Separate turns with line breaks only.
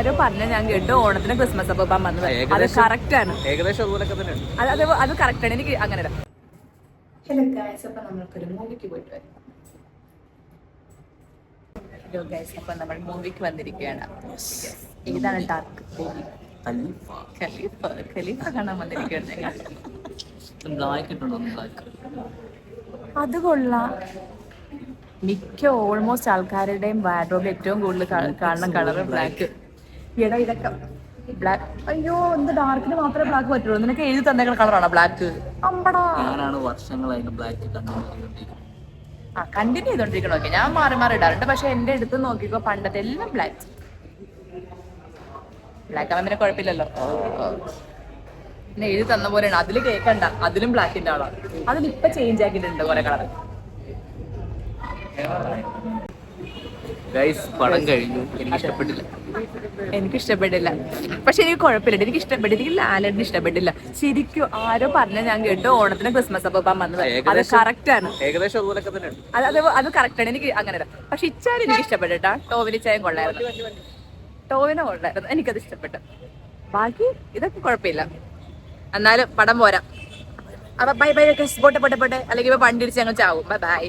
ആരോ പറഞ്ഞ ഞാൻ കേട്ടു ഓണത്തിന് ക്രിസ്മസ് അപ്പം വന്നത്. അത് കറക്റ്റ് ആണ്.
ഏകദേശം അതുപോലൊക്കെ തന്നെയാണ്.
അത് കറക്റ്റ് ആണ്. എനിക്ക് അങ്ങനെ. ഹലോ ഗൈസ്, അപ്പൊ നമ്മൾക്കൊരു മൂവിക്ക് പോയിട്ട് വരും. ഹലോ ഗൈസ്, അപ്പൊ നമ്മൾ മൂവിക്ക് വന്നിരിക്കുകയാണ്. ഏതാണ് ഡാർക്ക് മൂവി? ഖലീഫ കാണാൻ വന്നിരിക്കുകയാണ് ഞങ്ങൾ. അത് കൊള്ളാം. മിക്ക ഓൾമോസ്റ്റ് ആൾക്കാരുടെയും വാർഡ്രോബിൽ ഏറ്റവും കൂടുതൽ കാണുന്ന കളർ ബ്ലാക്ക്. എടാ ഇതൊക്കെ ബ്ലാക്ക്. അയ്യോ, എന്ത് ഡാർക്കിന് മാത്രമേ ബ്ലാക്ക് പറ്റുള്ളൂ? നിനക്ക് എഴുതി തന്നേക്കുന്ന കളറാണോ ബ്ലാക്ക്? അമ്പടാ, കണ്ടിന്യൂ ചെയ്തോണ്ടിരിക്കണം. ഓക്കെ, ഞാൻ മാറി മാറി ഇടാറുണ്ട്. പക്ഷെ എന്റെ അടുത്ത് നോക്കിക്കോ, പണ്ടത്തെ എല്ലാം ബ്ലാക്ക് ആവുമ്പോ പിന്നെ കുഴപ്പമില്ലല്ലോ. പിന്നെ എഴുതി തന്ന പോലെയാണ്. അതില് കേൾക്കണ്ട, അതിലും ബ്ലാക്കിന്റെ ആളാണ്. അതിലിപ്പൊ ചേഞ്ച് ആക്കിയിട്ടുണ്ട് കുറെ കളർ.
പടം കഴിഞ്ഞു.
എനിക്ക് ഇഷ്ടപ്പെട്ടില്ല. പക്ഷെ എനിക്ക് കുഴപ്പമില്ല, എനിക്ക് ഇഷ്ടപ്പെട്ടില്ല. എനിക്ക് ലാലേട്ടന് ഇഷ്ടപ്പെട്ടില്ല ശരിക്കും. ആരോ പറഞ്ഞ ഞാൻ കേട്ടു ഓണത്തിന് ക്രിസ്മസ് അപ്പം വന്നത്. അത് കറക്റ്റ് ആണ്.
ഏകദേശം അതുപോലൊക്കെ തന്നെയാണ്.
അത് കറക്റ്റ് ആണ്. എനിക്ക് അങ്ങനെ. പക്ഷെ ഇച്ചാലും എനിക്ക് ഇഷ്ടപ്പെട്ടാ. ടോവിനിച്ചായും കൊള്ളായിരുന്നു. ടോവിനോ കൊള്ളായിരുന്നു. എനിക്കത് ഇഷ്ടപ്പെട്ടു. ബാക്കി ഇതൊക്കെ കുഴപ്പമില്ല. എന്നാലും പടം പോരാ. അപ്പൊ ബൈ ബൈ. പോട്ടെ. അല്ലെങ്കിൽ വണ്ടി ഇടിച്ച് ഞങ്ങൾ ചാവും. ബൈ.